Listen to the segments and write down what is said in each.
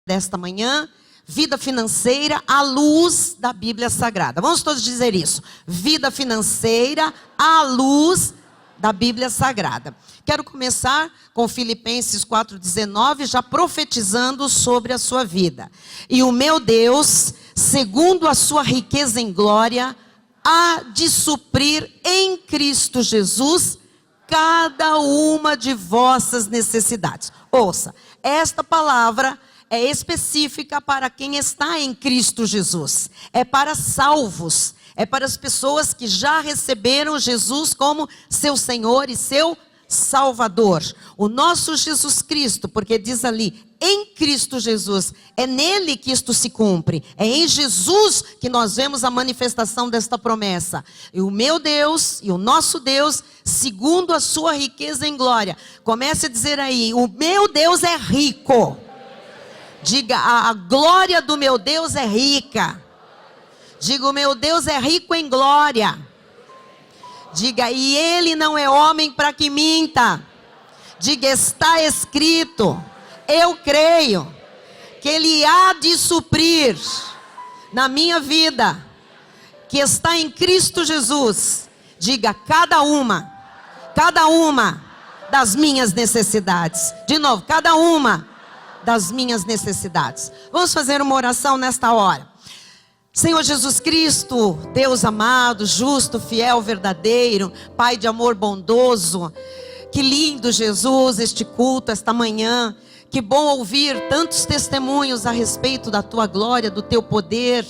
desta manhã, vida financeira à luz da Bíblia Sagrada. Vamos todos dizer isso. Vida financeira à luz da Bíblia Sagrada. Quero começar com Filipenses 4,19, já profetizando sobre a sua vida. E o meu Deus, segundo a sua riqueza em glória, há de suprir em Cristo Jesus cada uma de vossas necessidades. Ouça, esta palavra é específica para quem está em Cristo Jesus. É para salvos. É para as pessoas que já receberam Jesus como seu Senhor e seu Salvador. O nosso Jesus Cristo, porque diz ali, em Cristo Jesus, é nele que isto se cumpre. É em Jesus que nós vemos a manifestação desta promessa. E o meu Deus e o nosso Deus, segundo a sua riqueza em glória. Comece a dizer aí, o meu Deus é rico. Diga, a glória do meu Deus é rica. Diga, o meu Deus é rico em glória. Diga, e ele não é homem para que minta. Diga, está escrito, eu creio, que ele há de suprir na minha vida, que está em Cristo Jesus. Diga, cada uma das minhas necessidades. De novo, cada uma das minhas necessidades. Vamos fazer uma oração nesta hora. Senhor Jesus Cristo, Deus amado, justo, fiel, verdadeiro, Pai de amor bondoso, que lindo, Jesus, este culto, esta manhã. Que bom ouvir tantos testemunhos a respeito da tua glória, do teu poder,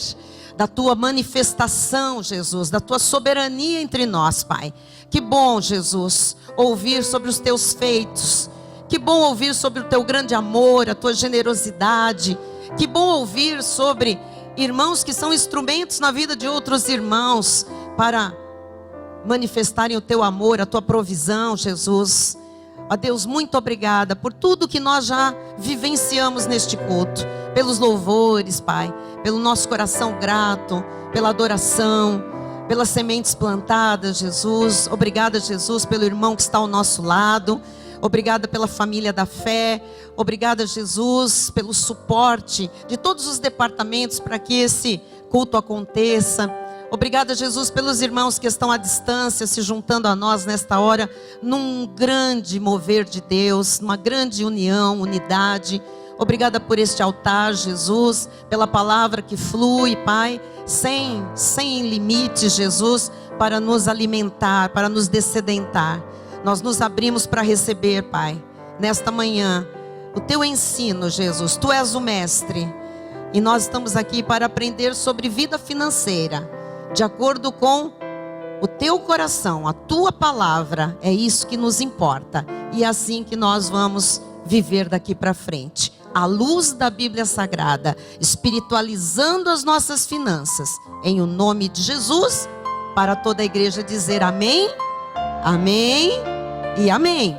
da tua manifestação, Jesus, da tua soberania entre nós, Pai. Que bom, Jesus, ouvir sobre os teus feitos. Que bom ouvir sobre o teu grande amor, a tua generosidade. Que bom ouvir sobre irmãos que são instrumentos na vida de outros irmãos para manifestarem o teu amor, a tua provisão, Jesus. Ó Deus, muito obrigada por tudo que nós já vivenciamos neste culto, pelos louvores, Pai, pelo nosso coração grato, pela adoração, pelas sementes plantadas, Jesus. Obrigada, Jesus, pelo irmão que está ao nosso lado. Obrigada pela família da fé. Obrigada, Jesus, pelo suporte de todos os departamentos para que esse culto aconteça. Obrigada, Jesus, pelos irmãos que estão à distância, se juntando a nós nesta hora, num grande mover de Deus, numa grande união, unidade. Obrigada por este altar, Jesus, pela palavra que flui, Pai, sem limites, Jesus, para nos alimentar, para nos dessedentar. Nós nos abrimos para receber, Pai, nesta manhã, o teu ensino, Jesus. Tu és o mestre. E nós estamos aqui para aprender sobre vida financeira, de acordo com o teu coração, a tua palavra. É isso que nos importa. E é assim que nós vamos viver daqui para frente. À luz da Bíblia Sagrada, espiritualizando as nossas finanças. Em o nome de Jesus, para toda a igreja dizer amém. Amém e amém.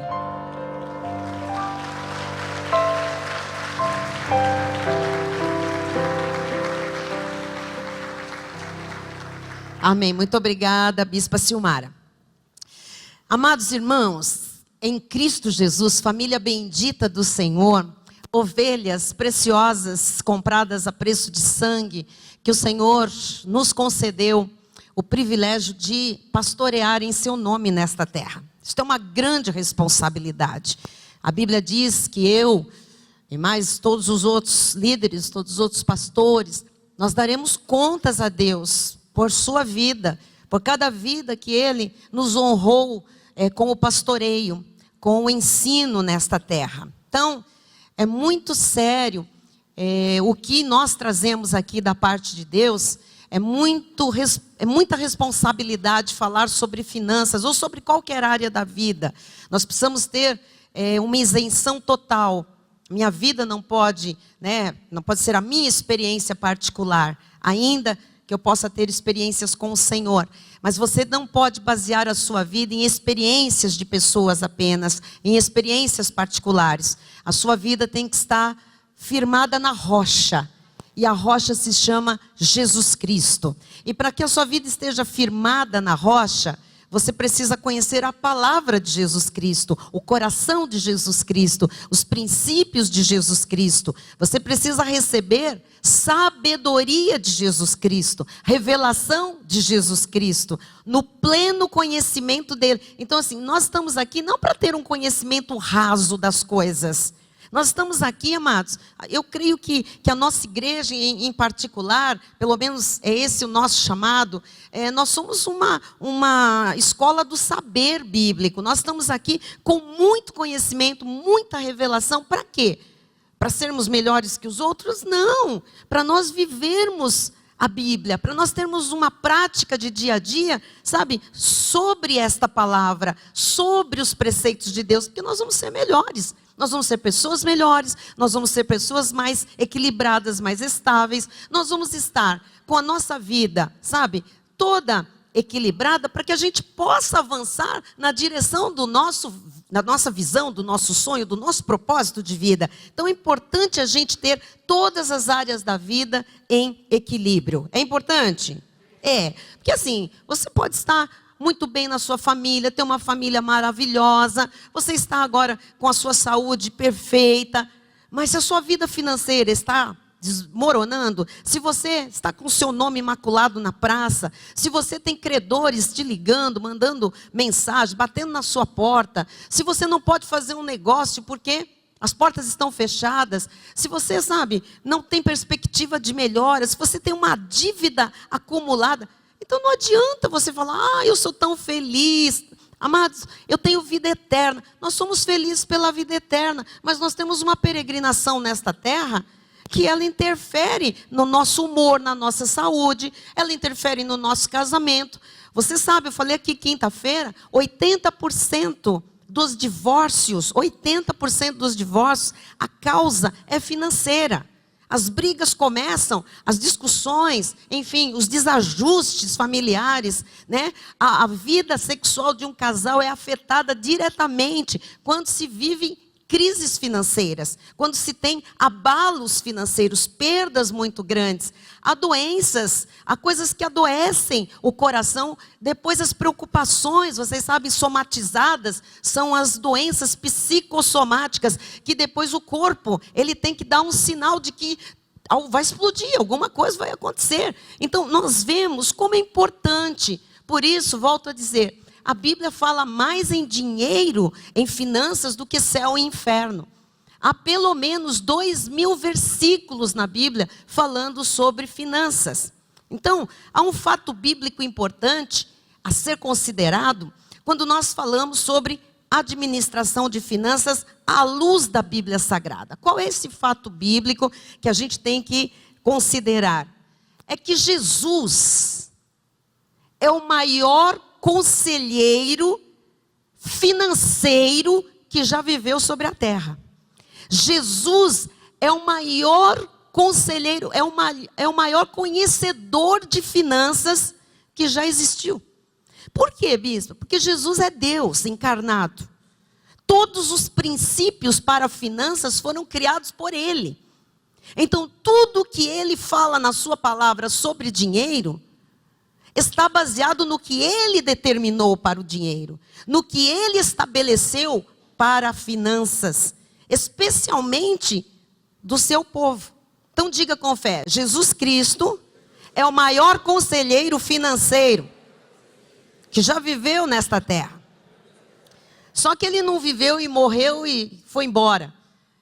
Amém. Muito obrigada, Bispa Silmara. Amados irmãos, em Cristo Jesus, família bendita do Senhor, ovelhas preciosas compradas a preço de sangue, que o Senhor nos concedeu o privilégio de pastorear em seu nome nesta terra. Isso é uma grande responsabilidade. A Bíblia diz que eu e mais todos os outros líderes, todos os outros pastores, nós daremos contas a Deus por sua vida, por cada vida que Ele nos honrou com o pastoreio, com o ensino nesta terra. Então, é muito sério o que nós trazemos aqui da parte de Deus. É muita responsabilidade falar sobre finanças ou sobre qualquer área da vida. Nós precisamos ter uma isenção total. Minha vida não pode ser a minha experiência particular, ainda que eu possa ter experiências com o Senhor. Mas você não pode basear a sua vida em experiências de pessoas apenas, em experiências particulares. A sua vida tem que estar firmada na rocha. E a rocha se chama Jesus Cristo. E para que a sua vida esteja firmada na rocha, você precisa conhecer a palavra de Jesus Cristo, o coração de Jesus Cristo, os princípios de Jesus Cristo. Você precisa receber sabedoria de Jesus Cristo, revelação de Jesus Cristo, no pleno conhecimento dele. Então assim, nós estamos aqui não para ter um conhecimento raso das coisas. Nós estamos aqui, amados, eu creio que a nossa igreja em particular, pelo menos é esse o nosso chamado, nós somos uma escola do saber bíblico. Nós estamos aqui com muito conhecimento, muita revelação. Para quê? Para sermos melhores que os outros? Não, para nós vivermos a Bíblia, para nós termos uma prática de dia a dia, sabe, sobre esta palavra, sobre os preceitos de Deus, porque nós vamos ser melhores. Nós vamos ser pessoas melhores, nós vamos ser pessoas mais equilibradas, mais estáveis. Nós vamos estar com a nossa vida, sabe, toda equilibrada, para que a gente possa avançar na direção da nossa visão, do nosso sonho, do nosso propósito de vida. Então é importante a gente ter todas as áreas da vida em equilíbrio. É importante? É, porque assim, você pode estar muito bem na sua família, ter uma família maravilhosa, você está agora com a sua saúde perfeita, mas se a sua vida financeira está desmoronando, se você está com o seu nome imaculado na praça, se você tem credores te ligando, mandando mensagem, batendo na sua porta, se você não pode fazer um negócio porque as portas estão fechadas, se você, sabe, não tem perspectiva de melhora, se você tem uma dívida acumulada, então não adianta você falar, eu sou tão feliz. Amados, eu tenho vida eterna. Nós somos felizes pela vida eterna, mas nós temos uma peregrinação nesta terra que ela interfere no nosso humor, na nossa saúde, ela interfere no nosso casamento. Você sabe, eu falei aqui quinta-feira, 80% dos divórcios, a causa é financeira. As brigas começam, as discussões, enfim, os desajustes familiares, né? A vida sexual de um casal é afetada diretamente quando se vive crises financeiras, quando se tem abalos financeiros, perdas muito grandes, há doenças, há coisas que adoecem o coração, depois as preocupações, vocês sabem, somatizadas, são as doenças psicossomáticas, que depois o corpo, ele tem que dar um sinal de que vai explodir, alguma coisa vai acontecer. Então nós vemos como é importante, por isso, volto a dizer, a Bíblia fala mais em dinheiro, em finanças, do que céu e inferno. Há pelo menos 2.000 versículos na Bíblia falando sobre finanças. Então, há um fato bíblico importante a ser considerado quando nós falamos sobre administração de finanças à luz da Bíblia Sagrada. Qual é esse fato bíblico que a gente tem que considerar? É que Jesus é o maior conselheiro financeiro que já viveu sobre a terra. Jesus é o maior conselheiro, é o maior conhecedor de finanças que já existiu. Por quê, bispo? Porque Jesus é Deus encarnado. Todos os princípios para finanças foram criados por Ele. Então, tudo que Ele fala na sua palavra sobre dinheiro está baseado no que Ele determinou para o dinheiro, no que Ele estabeleceu para finanças, especialmente do seu povo. Então diga com fé, Jesus Cristo é o maior conselheiro financeiro que já viveu nesta terra. Só que Ele não viveu e morreu e foi embora.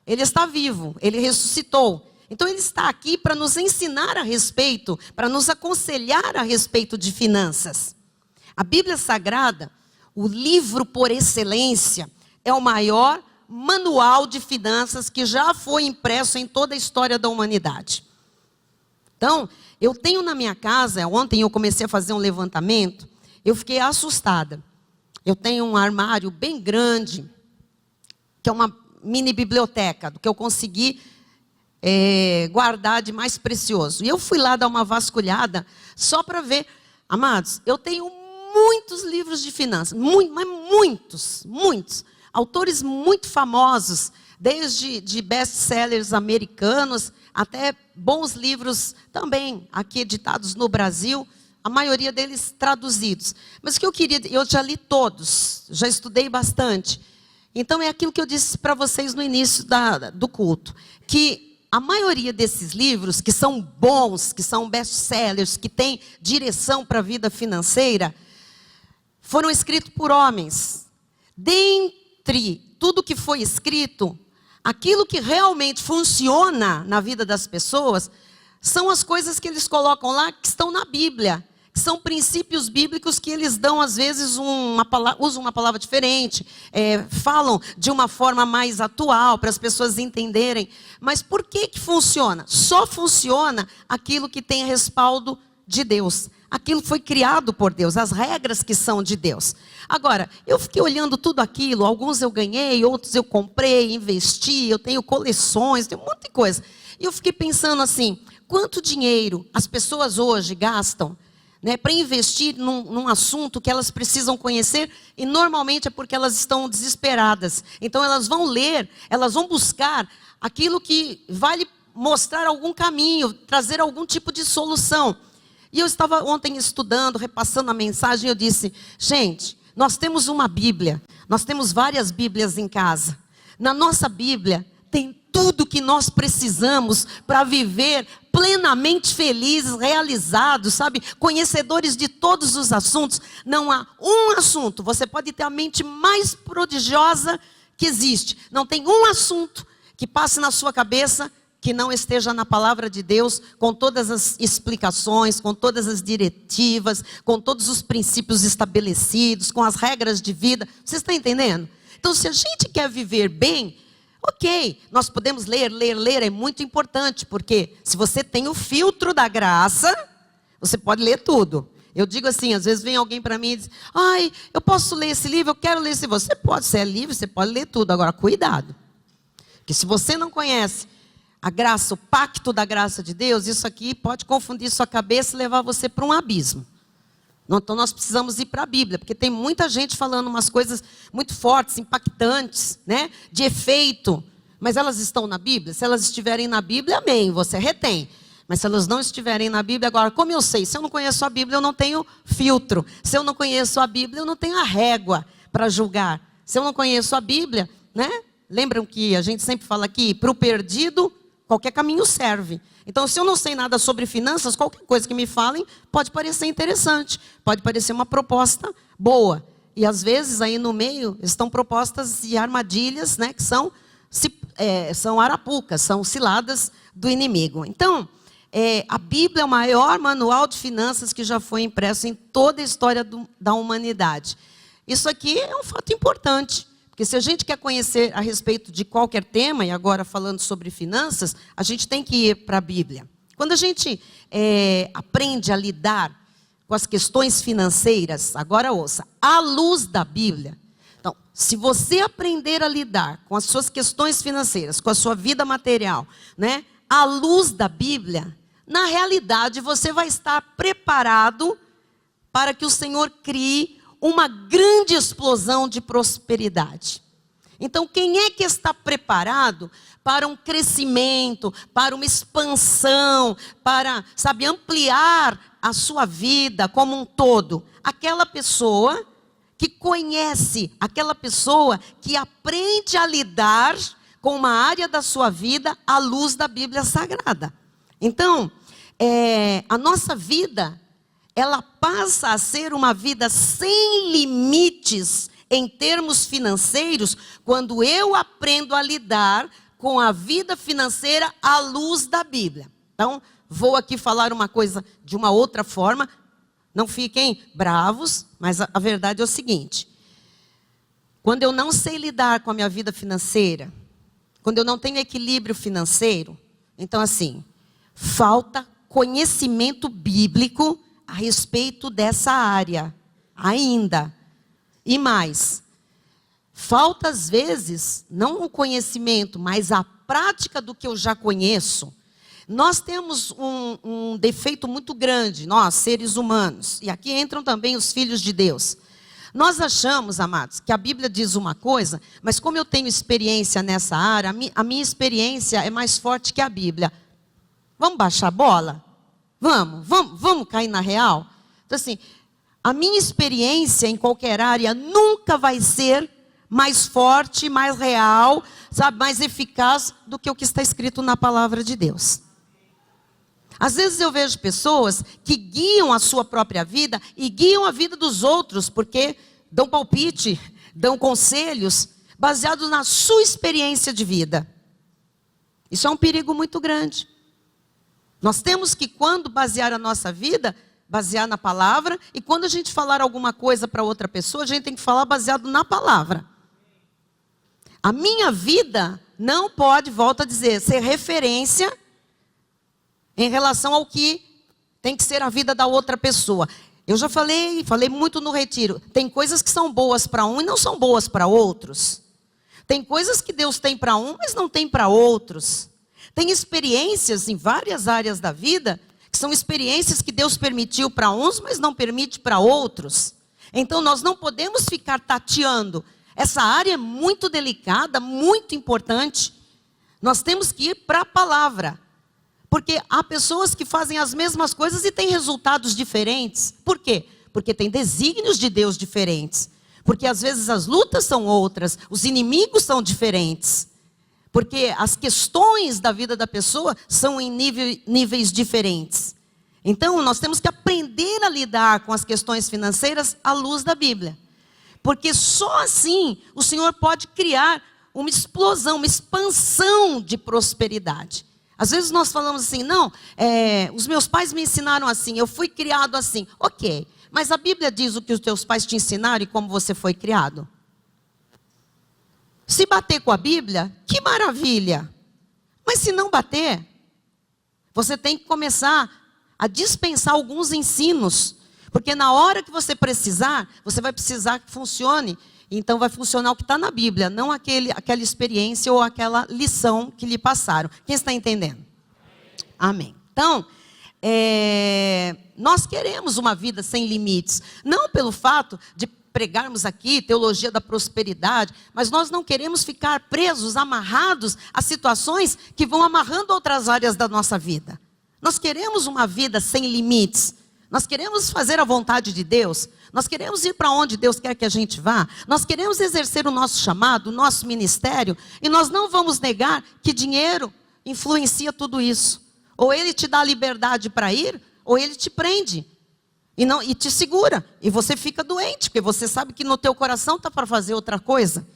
Ele está vivo, Ele ressuscitou. Então Ele está aqui para nos ensinar a respeito, para nos aconselhar a respeito de finanças. A Bíblia Sagrada, o livro por excelência, é o maior manual de finanças que já foi impresso em toda a história da humanidade. Então, eu tenho na minha casa, ontem eu comecei a fazer um levantamento, eu fiquei assustada. Eu tenho um armário bem grande, que é uma mini biblioteca, do que eu consegui guardar de mais precioso. E eu fui lá dar uma vasculhada só para ver. Amados, eu tenho muitos livros de finanças, mas muitos. Autores muito famosos, desde de best-sellers americanos, até bons livros também aqui editados no Brasil, a maioria deles traduzidos. Mas o que eu queria, eu já li todos, já estudei bastante. Então é aquilo que eu disse para vocês no início do culto, que a maioria desses livros, que são bons, que são best-sellers, que têm direção para a vida financeira, foram escritos por homens. Dentre tudo que foi escrito, aquilo que realmente funciona na vida das pessoas, são as coisas que eles colocam lá, que estão na Bíblia. Que são princípios bíblicos que eles dão, às vezes, usam uma palavra diferente, falam de uma forma mais atual, para as pessoas entenderem. Mas por que funciona? Só funciona aquilo que tem respaldo de Deus. Aquilo foi criado por Deus, as regras que são de Deus. Agora, eu fiquei olhando tudo aquilo, alguns eu ganhei, outros eu comprei, investi, eu tenho coleções, tenho um monte de coisa. E eu fiquei pensando assim, quanto dinheiro as pessoas hoje gastam, né, para investir num assunto que elas precisam conhecer, e normalmente é porque elas estão desesperadas. Então elas vão ler, elas vão buscar aquilo que vai lhe mostrar algum caminho, trazer algum tipo de solução. E eu estava ontem estudando, repassando a mensagem, e eu disse, gente, nós temos uma Bíblia, nós temos várias Bíblias em casa. Na nossa Bíblia tem tudo que nós precisamos para viver plenamente felizes, realizados, sabe? Conhecedores de todos os assuntos. Não há um assunto, você pode ter a mente mais prodigiosa que existe. Não tem um assunto que passe na sua cabeça que não esteja na palavra de Deus, com todas as explicações, com todas as diretivas, com todos os princípios estabelecidos, com as regras de vida. Você está entendendo? Então, se a gente quer viver bem, ok, nós podemos ler, é muito importante, porque se você tem o filtro da graça, você pode ler tudo. Eu digo assim, às vezes vem alguém para mim e diz, ai, eu posso ler esse livro, eu quero ler esse livro. Você pode, se é livre, você pode ler tudo. Agora, cuidado, porque se você não conhece a graça, o pacto da graça de Deus, isso aqui pode confundir sua cabeça e levar você para um abismo. Então nós precisamos ir para a Bíblia, porque tem muita gente falando umas coisas muito fortes, impactantes, né? De efeito. Mas elas estão na Bíblia? Se elas estiverem na Bíblia, amém, você retém. Mas se elas não estiverem na Bíblia, agora, como eu sei? Se eu não conheço a Bíblia, eu não tenho filtro. Se eu não conheço a Bíblia, eu não tenho a régua para julgar. Se eu não conheço a Bíblia, né? Lembram que a gente sempre fala aqui, para o perdido, qualquer caminho serve. Então, se eu não sei nada sobre finanças, qualquer coisa que me falem pode parecer interessante, pode parecer uma proposta boa. E às vezes aí no meio estão propostas e armadilhas, né, que são arapucas, são ciladas do inimigo. Então, a Bíblia é o maior manual de finanças que já foi impresso em toda a história da humanidade. Isso aqui é um fato importante. Porque se a gente quer conhecer a respeito de qualquer tema, e agora falando sobre finanças, a gente tem que ir para a Bíblia. Quando a gente aprende a lidar com as questões financeiras, agora ouça, à luz da Bíblia. Então, se você aprender a lidar com as suas questões financeiras, com a sua vida material, né, à luz da Bíblia, na realidade você vai estar preparado para que o Senhor crie uma grande explosão de prosperidade. Então, quem é que está preparado para um crescimento, para uma expansão, para, sabe, ampliar a sua vida como um todo? Aquela pessoa que conhece, aquela pessoa que aprende a lidar com uma área da sua vida à luz da Bíblia Sagrada. Então, a nossa vida, ela passa a ser uma vida sem limites em termos financeiros, quando eu aprendo a lidar com a vida financeira à luz da Bíblia. Então, vou aqui falar uma coisa de uma outra forma, não fiquem bravos, mas a verdade é o seguinte: quando eu não sei lidar com a minha vida financeira, quando eu não tenho equilíbrio financeiro, então assim, falta conhecimento bíblico a respeito dessa área, ainda. E mais, falta às vezes, não o conhecimento, mas a prática do que eu já conheço. Nós temos um defeito muito grande, nós, seres humanos, e aqui entram também os filhos de Deus. Nós achamos, amados, que a Bíblia diz uma coisa, mas como eu tenho experiência nessa área, a minha experiência é mais forte que a Bíblia. Vamos baixar a bola? Vamos cair na real? Então, assim, a minha experiência em qualquer área nunca vai ser mais forte, mais real, sabe, mais eficaz do que o que está escrito na palavra de Deus. Às vezes eu vejo pessoas que guiam a sua própria vida e guiam a vida dos outros, porque dão palpite, dão conselhos, baseados na sua experiência de vida. Isso é um perigo muito grande. Nós temos que, quando basear a nossa vida, basear na palavra, e quando a gente falar alguma coisa para outra pessoa, a gente tem que falar baseado na palavra. A minha vida não pode, volto a dizer, ser referência em relação ao que tem que ser a vida da outra pessoa. Eu já falei muito no retiro. Tem coisas que são boas para um e não são boas para outros. Tem coisas que Deus tem para um, mas não tem para outros. Tem experiências em várias áreas da vida, que são experiências que Deus permitiu para uns, mas não permite para outros. Então nós não podemos ficar tateando. Essa área é muito delicada, muito importante. Nós temos que ir para a palavra. Porque há pessoas que fazem as mesmas coisas e têm resultados diferentes. Por quê? Porque tem desígnios de Deus diferentes. Porque às vezes as lutas são outras, os inimigos são diferentes. Porque as questões da vida da pessoa são em níveis diferentes. Então nós temos que aprender a lidar com as questões financeiras à luz da Bíblia. Porque só assim o Senhor pode criar uma explosão, uma expansão de prosperidade. Às vezes nós falamos assim, não, os meus pais me ensinaram assim, eu fui criado assim. Ok, mas a Bíblia diz o que os teus pais te ensinaram e como você foi criado. Se bater com a Bíblia, que maravilha. Mas se não bater, você tem que começar a dispensar alguns ensinos. Porque na hora que você precisar, você vai precisar que funcione. Então vai funcionar o que está na Bíblia, não aquela experiência ou aquela lição que lhe passaram. Quem está entendendo? Amém. Então, nós queremos uma vida sem limites. Não pelo fato de pregarmos aqui teologia da prosperidade, mas nós não queremos ficar presos, amarrados a situações que vão amarrando outras áreas da nossa vida. Nós queremos uma vida sem limites. Nós queremos fazer a vontade de Deus. Nós queremos ir para onde Deus quer que a gente vá. Nós queremos exercer o nosso chamado, o nosso ministério. E nós não vamos negar que dinheiro influencia tudo isso. Ou ele te dá liberdade para ir, ou ele te prende. E te segura. E você fica doente, porque você sabe que no teu coração está para fazer outra coisa.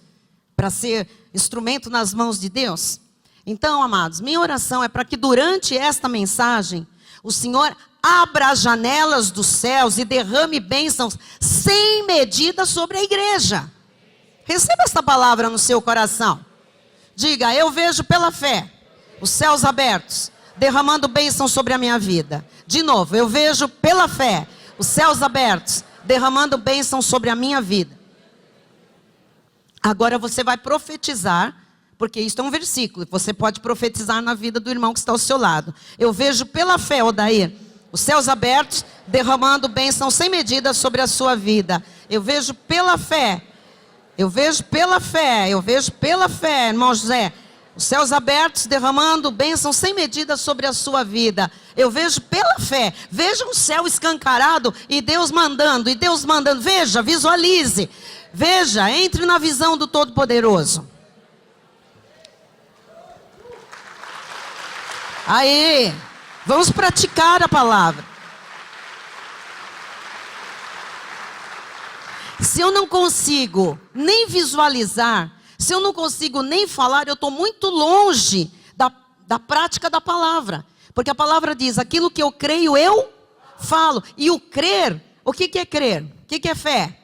Para ser instrumento nas mãos de Deus. Então, amados, minha oração é para que durante esta mensagem, o Senhor abra as janelas dos céus e derrame bênçãos sem medida sobre a igreja. Receba esta palavra no seu coração. Diga, eu vejo pela fé os céus abertos, derramando bênçãos sobre a minha vida. De novo, eu vejo pela fé os céus abertos, derramando bênçãos sobre a minha vida. Agora você vai profetizar, porque isso é um versículo, você pode profetizar na vida do irmão que está ao seu lado. Eu vejo pela fé, Odair, os céus abertos, derramando bênção sem medida sobre a sua vida. Eu vejo pela fé. Eu vejo pela fé. Eu vejo pela fé, irmão José. Os céus abertos, derramando bênção sem medida sobre a sua vida. Eu vejo pela fé. Veja um céu escancarado e Deus mandando. E Deus mandando. Veja, visualize. Veja, entre na visão do Todo-Poderoso. Aí. Vamos praticar a palavra. Se eu não consigo nem visualizar, se eu não consigo nem falar, eu estou muito longe da prática da palavra. Porque a palavra diz, aquilo que eu creio, eu falo. E o crer, o que é crer? O que é fé?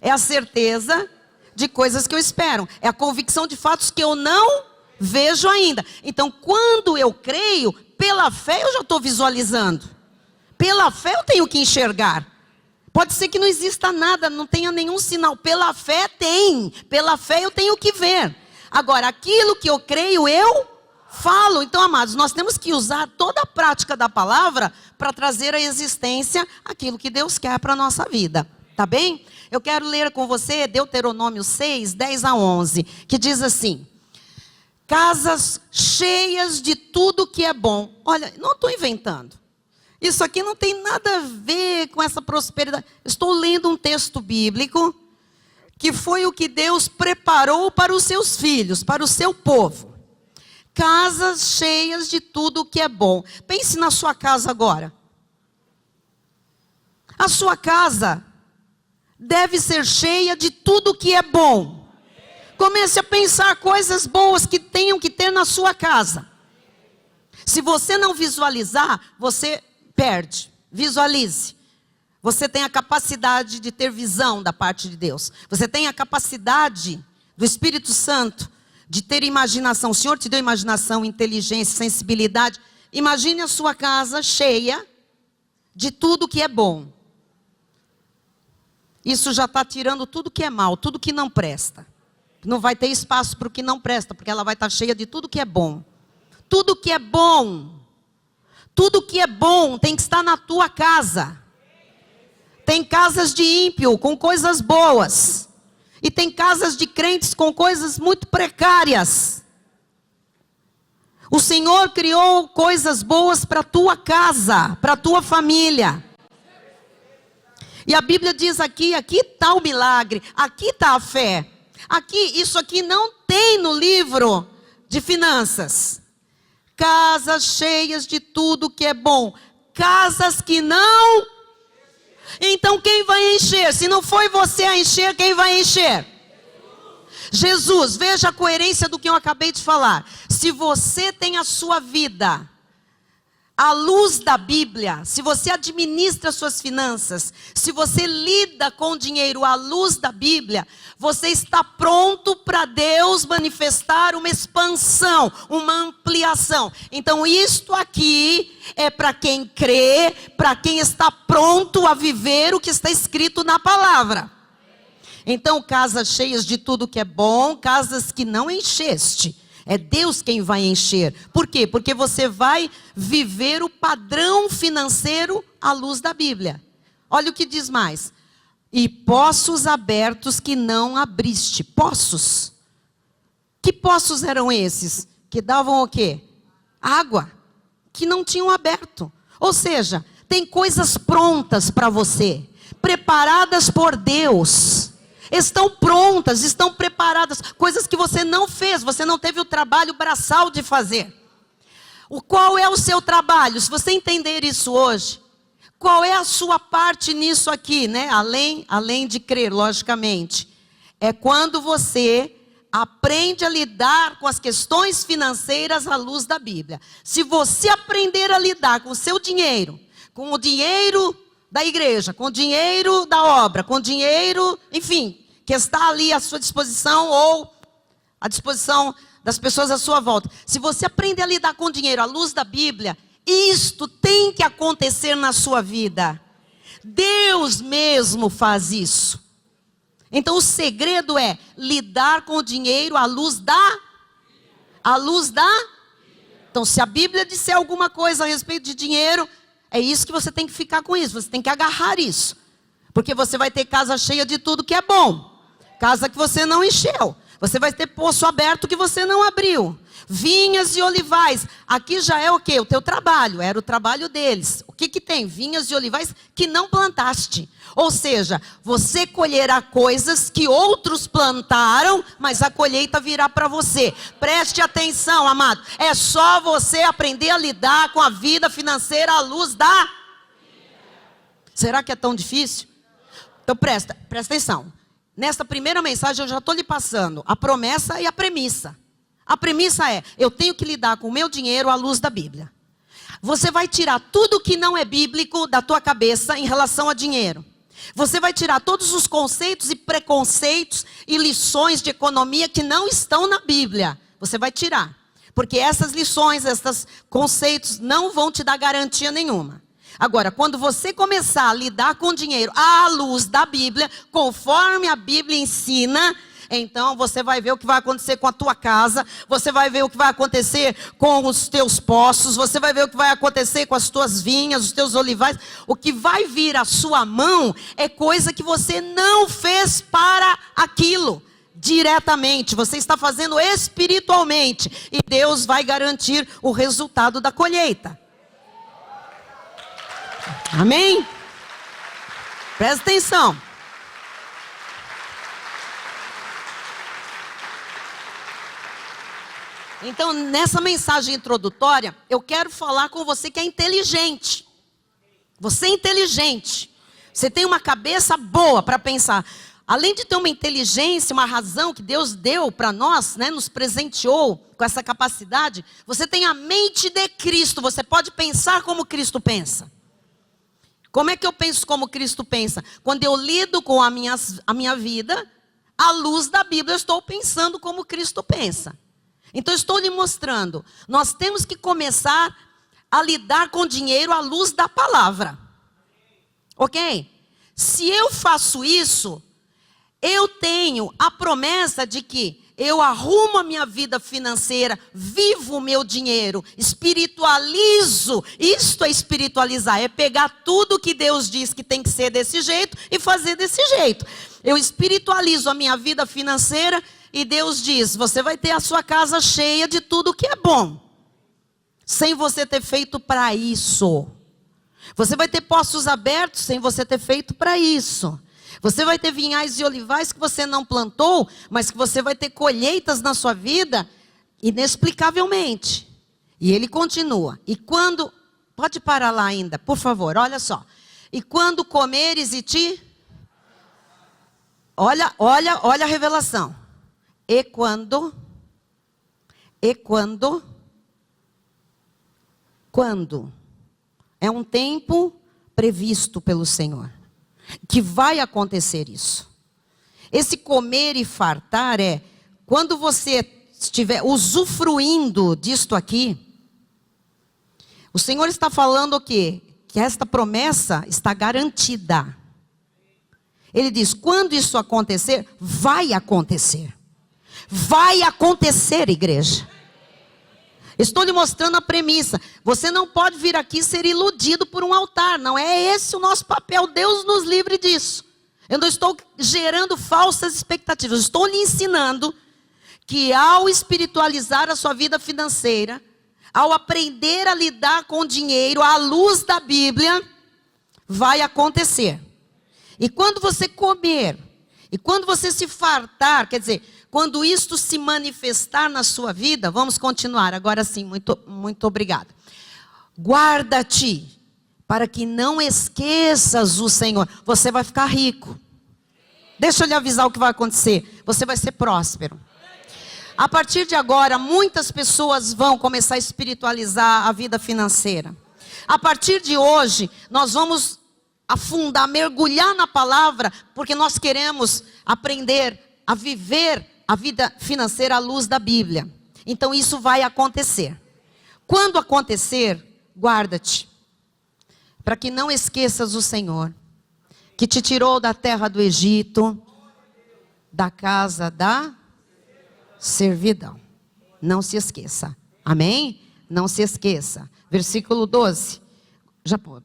É a certeza de coisas que eu espero. É a convicção de fatos que eu não vejo ainda. Então, quando eu creio, pela fé eu já estou visualizando. Pela fé eu tenho que enxergar. Pode ser que não exista nada, não tenha nenhum sinal. Pela fé tem. Pela fé eu tenho que ver. Agora, aquilo que eu creio, eu falo. Então, amados, nós temos que usar toda a prática da palavra para trazer à existência aquilo que Deus quer para a nossa vida. Tá bem? Eu quero ler com você Deuteronômio 6, 10 a 11, que diz assim: casas cheias de tudo que é bom. Olha, não estou inventando. Isso aqui não tem nada a ver com essa prosperidade. Estou lendo um texto bíblico que foi o que Deus preparou para os seus filhos, para o seu povo. Casas cheias de tudo que é bom. Pense na sua casa agora. A sua casa deve ser cheia de tudo que é bom. Comece a pensar coisas boas que tenham que ter na sua casa. Se você não visualizar, você perde. Visualize. Você tem a capacidade de ter visão da parte de Deus. Você tem a capacidade do Espírito Santo de ter imaginação. O Senhor te deu imaginação, inteligência, sensibilidade. Imagine a sua casa cheia de tudo que é bom. Isso já está tirando tudo que é mal, tudo que não presta. Não vai ter espaço para o que não presta, porque ela vai estar cheia de tudo que é bom. Tudo que é bom. Tudo que é bom tem que estar na tua casa. Tem casas de ímpio com coisas boas. E tem casas de crentes com coisas muito precárias. O Senhor criou coisas boas para a tua casa, para a tua família. E a Bíblia diz aqui está o milagre, aqui está a fé. Isso aqui não tem no livro de finanças. Casas cheias de tudo que é bom. Casas que não... Então quem vai encher? Se não foi você a encher, quem vai encher? Jesus. Veja a coerência do que eu acabei de falar. Se você tem a sua vida à luz da Bíblia, se você administra suas finanças, se você lida com dinheiro à luz da Bíblia, você está pronto para Deus manifestar uma expansão, uma ampliação. Então isto aqui é para quem crê, para quem está pronto a viver o que está escrito na palavra. Então casas cheias de tudo que é bom, casas que não encheste. É Deus quem vai encher. Por quê? Porque você vai viver o padrão financeiro à luz da Bíblia. Olha o que diz mais. E poços abertos que não abriste. Poços. Que poços eram esses? Que davam o quê? Água. Que não tinham aberto. Ou seja, tem coisas prontas para você. Preparadas por Deus. Estão prontas, estão preparadas. Coisas que você não fez, você não teve o trabalho braçal de fazer. Qual é o seu trabalho? Se você entender isso hoje, qual é a sua parte nisso aqui, né? Além de crer, logicamente. É quando você aprende a lidar com as questões financeiras à luz da Bíblia. Se você aprender a lidar com o seu dinheiro, com o dinheiro da igreja, com o dinheiro da obra, com o dinheiro, enfim, que está ali à sua disposição ou à disposição das pessoas à sua volta. Se você aprender a lidar com o dinheiro à luz da Bíblia, isto tem que acontecer na sua vida. Deus mesmo faz isso. Então o segredo é lidar com o dinheiro à luz da... Então se a Bíblia disser alguma coisa a respeito de dinheiro, é isso que você tem que ficar com isso. Você tem que agarrar isso. Porque você vai ter casa cheia de tudo que é bom. Casa que você não encheu. Você vai ter poço aberto que você não abriu. Vinhas e olivais. Aqui já é o quê? O teu trabalho. Era o trabalho deles. O que tem? Vinhas e olivais que não plantaste. Ou seja, você colherá coisas que outros plantaram, mas a colheita virá para você. Preste atenção, amado. É só você aprender a lidar com a vida financeira à luz da... Será que é tão difícil? Então presta atenção. Nesta primeira mensagem eu já estou lhe passando a promessa e a premissa. A premissa é, eu tenho que lidar com o meu dinheiro à luz da Bíblia. Você vai tirar tudo que não é bíblico da tua cabeça em relação a dinheiro. Você vai tirar todos os conceitos e preconceitos e lições de economia que não estão na Bíblia. Você vai tirar. Porque essas lições, esses conceitos não vão te dar garantia nenhuma. Agora, quando você começar a lidar com dinheiro à luz da Bíblia, conforme a Bíblia ensina, então você vai ver o que vai acontecer com a tua casa, você vai ver o que vai acontecer com os teus poços, você vai ver o que vai acontecer com as tuas vinhas, os teus olivais. O que vai vir à sua mão é coisa que você não fez para aquilo diretamente, você está fazendo espiritualmente, e Deus vai garantir o resultado da colheita. Amém? Presta atenção. Então, nessa mensagem introdutória, eu quero falar com você que é inteligente. Você é inteligente. Você tem uma cabeça boa para pensar. Além de ter uma inteligência, uma razão que Deus deu para nós, né, nos presenteou com essa capacidade, você tem a mente de Cristo. Você pode pensar como Cristo pensa. Como é que eu penso como Cristo pensa? Quando eu lido com a minha vida, à luz da Bíblia, eu estou pensando como Cristo pensa. Então, eu estou lhe mostrando, nós temos que começar a lidar com dinheiro à luz da palavra. Ok? Se eu faço isso, eu tenho a promessa de que eu arrumo a minha vida financeira, vivo o meu dinheiro, espiritualizo. Isto é espiritualizar, é pegar tudo que Deus diz que tem que ser desse jeito e fazer desse jeito. Eu espiritualizo a minha vida financeira e Deus diz, você vai ter a sua casa cheia de tudo que é bom. Sem você ter feito para isso. Você vai ter poços abertos sem você ter feito para isso. Você vai ter vinhais e olivais que você não plantou, mas que você vai ter colheitas na sua vida, inexplicavelmente. E ele continua. E quando... Pode parar lá ainda, por favor, olha só. E quando comeres e te... Olha a revelação. E quando... Quando? É um tempo previsto pelo Senhor. Que vai acontecer isso. Esse comer e fartar é quando você estiver usufruindo disto aqui. O Senhor está falando o quê? Que esta promessa está garantida. Ele diz, quando isso acontecer, vai acontecer. Vai acontecer, igreja. Estou lhe mostrando a premissa. Você não pode vir aqui ser iludido por um altar. Não é esse o nosso papel. Deus nos livre disso. Eu não estou gerando falsas expectativas. Estou lhe ensinando que ao espiritualizar a sua vida financeira, ao aprender a lidar com o dinheiro à luz da Bíblia, vai acontecer. E quando você comer, e quando você se fartar, quer dizer, quando isto se manifestar na sua vida, vamos continuar, agora sim, muito obrigada. Guarda-te, para que não esqueças o Senhor. Você vai ficar rico. Deixa eu lhe avisar o que vai acontecer. Você vai ser próspero. A partir de agora, muitas pessoas vão começar a espiritualizar a vida financeira. A partir de hoje, nós vamos afundar, mergulhar na palavra, porque nós queremos aprender a viver a vida financeira à luz da Bíblia. Então isso vai acontecer. Quando acontecer, guarda-te, para que não esqueças o Senhor, que te tirou da terra do Egito, da casa da servidão. Não se esqueça. Amém? Não se esqueça. Versículo 12.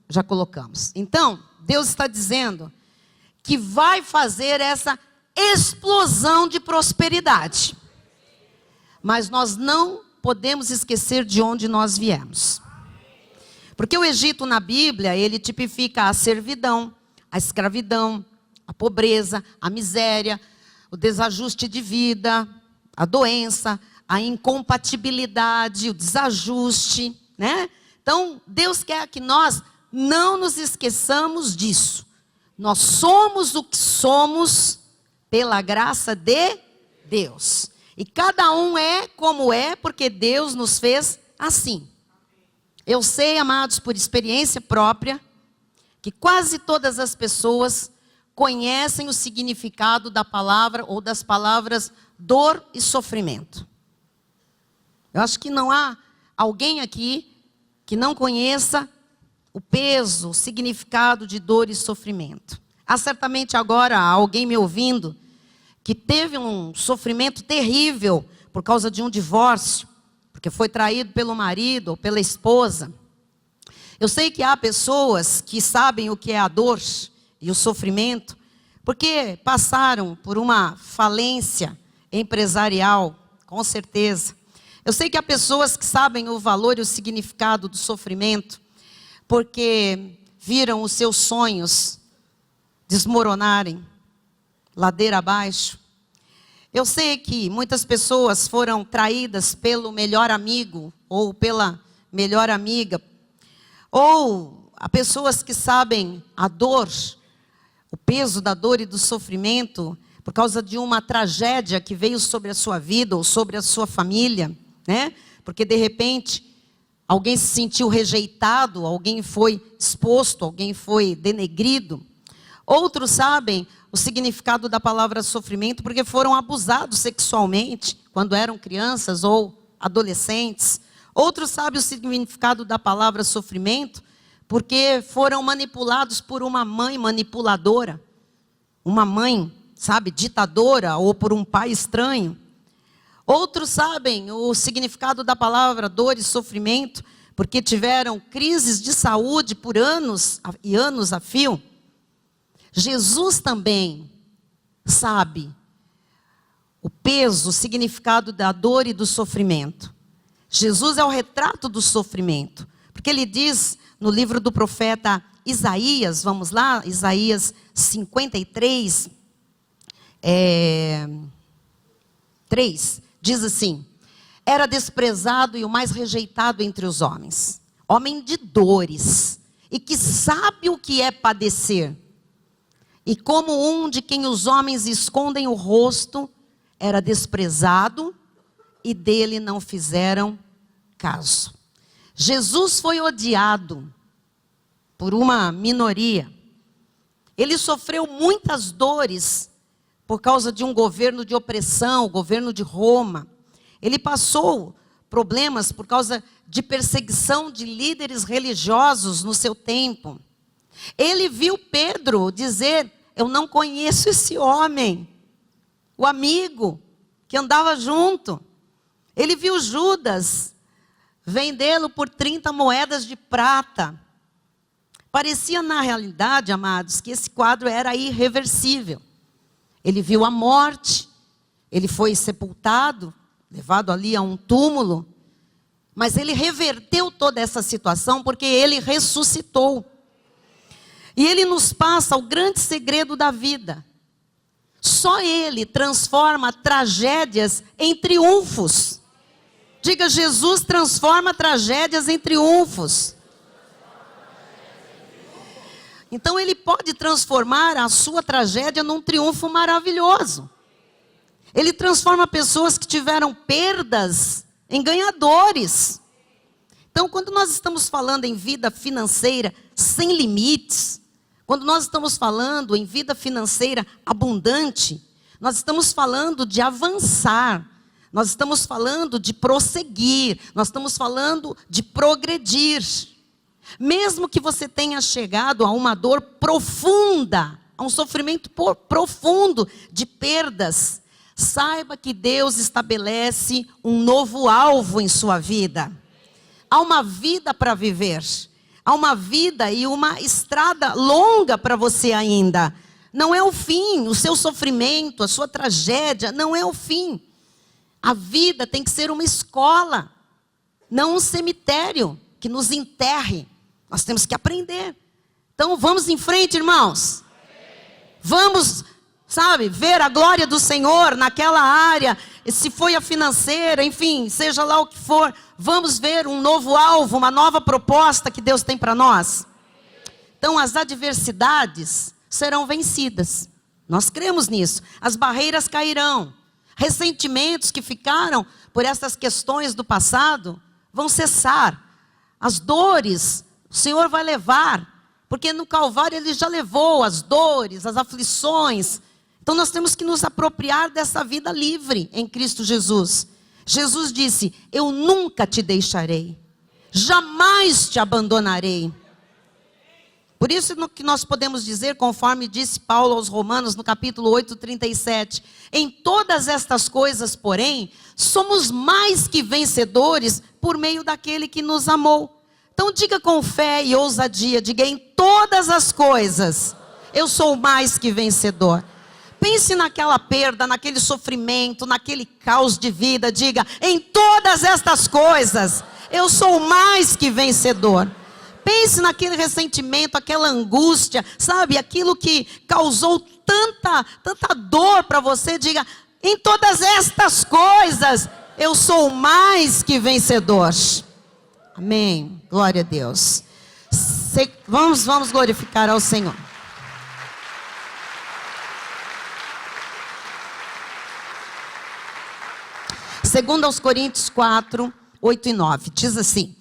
Já colocamos. Então, Deus está dizendo que vai fazer essa explosão de prosperidade. Mas nós não podemos esquecer de onde nós viemos. Porque o Egito na Bíblia, ele tipifica a servidão, a escravidão, a pobreza, a miséria, o desajuste de vida, a doença, a incompatibilidade, o desajuste, né? Então, Deus quer que nós não nos esqueçamos disso. Nós somos o que somos pela graça de Deus. E cada um é como é, porque Deus nos fez assim. Eu sei, amados, por experiência própria, que quase todas as pessoas conhecem o significado da palavra ou das palavras dor e sofrimento. Eu acho que não há alguém aqui que não conheça o peso, o significado de dor e sofrimento. Há certamente agora alguém me ouvindo que teve um sofrimento terrível por causa de um divórcio, porque foi traído pelo marido ou pela esposa. Eu sei que há pessoas que sabem o que é a dor e o sofrimento, porque passaram por uma falência empresarial, com certeza. Eu sei que há pessoas que sabem o valor e o significado do sofrimento, porque viram os seus sonhos desmoronarem, ladeira abaixo. Eu sei que muitas pessoas foram traídas pelo melhor amigo, ou pela melhor amiga, ou há pessoas que sabem a dor, o peso da dor e do sofrimento, por causa de uma tragédia que veio sobre a sua vida, ou sobre a sua família, né? Porque de repente, alguém se sentiu rejeitado, alguém foi exposto, alguém foi denegrido. Outros sabem o significado da palavra sofrimento porque foram abusados sexualmente quando eram crianças ou adolescentes. Outros sabem o significado da palavra sofrimento porque foram manipulados por uma mãe manipuladora, uma mãe, sabe, ditadora, ou por um pai estranho. Outros sabem o significado da palavra dor e sofrimento porque tiveram crises de saúde por anos e anos a fio. Jesus também sabe o peso, o significado da dor e do sofrimento. Jesus é o retrato do sofrimento, porque ele diz no livro do profeta Isaías, vamos lá, Isaías 53, 3, diz assim: era desprezado e o mais rejeitado entre os homens, homem de dores, e que sabe o que é padecer. E como um de quem os homens escondem o rosto, era desprezado e dele não fizeram caso. Jesus foi odiado por uma minoria. Ele sofreu muitas dores por causa de um governo de opressão, o governo de Roma. Ele passou problemas por causa de perseguição de líderes religiosos no seu tempo. Ele viu Pedro dizer: eu não conheço esse homem, o amigo que andava junto. Ele viu Judas vendê-lo por 30 moedas de prata. Parecia, na realidade, amados, que esse quadro era irreversível. Ele viu a morte, ele foi sepultado, levado ali a um túmulo, mas ele reverteu toda essa situação porque ele ressuscitou. E ele nos passa o grande segredo da vida. Só ele transforma tragédias em triunfos. Diga: Jesus transforma tragédias em triunfos. Então ele pode transformar a sua tragédia num triunfo maravilhoso. Ele transforma pessoas que tiveram perdas em ganhadores. Então, quando nós estamos falando em vida financeira sem limites, quando nós estamos falando em vida financeira abundante, nós estamos falando de avançar, nós estamos falando de prosseguir, nós estamos falando de progredir. Mesmo que você tenha chegado a uma dor profunda, a um sofrimento profundo de perdas, saiba que Deus estabelece um novo alvo em sua vida. Há uma vida para viver. Há uma vida e uma estrada longa para você ainda. Não é o fim, o seu sofrimento, a sua tragédia, não é o fim. A vida tem que ser uma escola, não um cemitério que nos enterre. Nós temos que aprender. Então vamos em frente, irmãos. Vamos, sabe, ver a glória do Senhor naquela área. Se foi a financeira, enfim, seja lá o que for. Vamos ver um novo alvo, uma nova proposta que Deus tem para nós. Então as adversidades serão vencidas. Nós cremos nisso. As barreiras cairão. Ressentimentos que ficaram por essas questões do passado vão cessar. As dores o Senhor vai levar. Porque no Calvário Ele já levou as dores, as aflições. Então nós temos que nos apropriar dessa vida livre em Cristo Jesus. Jesus disse: eu nunca te deixarei, jamais te abandonarei. Por isso que nós podemos dizer, conforme disse Paulo aos Romanos, no capítulo 8, 37, em todas estas coisas, porém, somos mais que vencedores por meio daquele que nos amou. Então diga com fé e ousadia, diga: em todas as coisas, eu sou mais que vencedor. Pense naquela perda, naquele sofrimento, naquele caos de vida. Diga: em todas estas coisas, eu sou mais que vencedor. Pense naquele ressentimento, aquela angústia, sabe? Aquilo que causou tanta dor para você. Diga: em todas estas coisas, eu sou mais que vencedor. Amém. Glória a Deus. Vamos glorificar ao Senhor. Segundo aos Coríntios 4, 8 e 9, diz assim: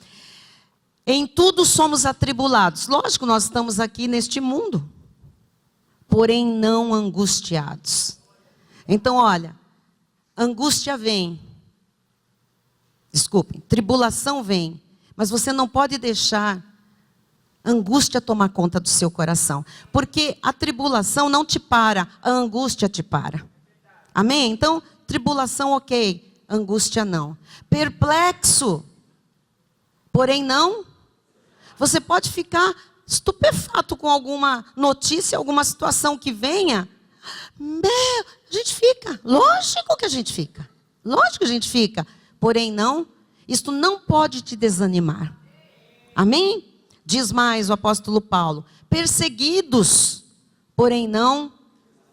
em tudo somos atribulados. Lógico, nós estamos aqui neste mundo, porém não angustiados. Então, olha, angústia vem. Desculpem, tribulação vem. Mas você não pode deixar angústia tomar conta do seu coração. Porque a tribulação não te para, a angústia te para. Amém? Então, tribulação ok, angústia não. Perplexo, porém não. Você pode ficar estupefato com alguma notícia, alguma situação que venha. A gente fica. Lógico que a gente fica. Lógico que a gente fica. Porém não. Isto não pode te desanimar. Amém? Diz mais o apóstolo Paulo: perseguidos, porém não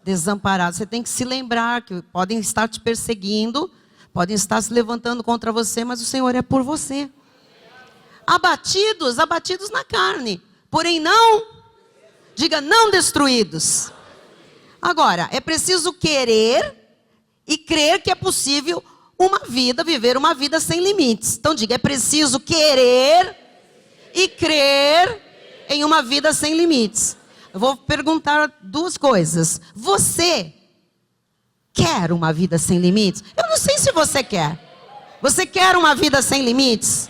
desamparados. Você tem que se lembrar que podem estar te perseguindo, podem estar se levantando contra você, mas o Senhor é por você. Abatidos na carne, porém não, diga, não destruídos. Agora, é preciso querer e crer que é possível viver uma vida sem limites. Então diga, é preciso querer e crer em uma vida sem limites. Eu vou perguntar duas coisas. Você quer uma vida sem limites? Eu não sei se você quer. Você quer uma vida sem limites?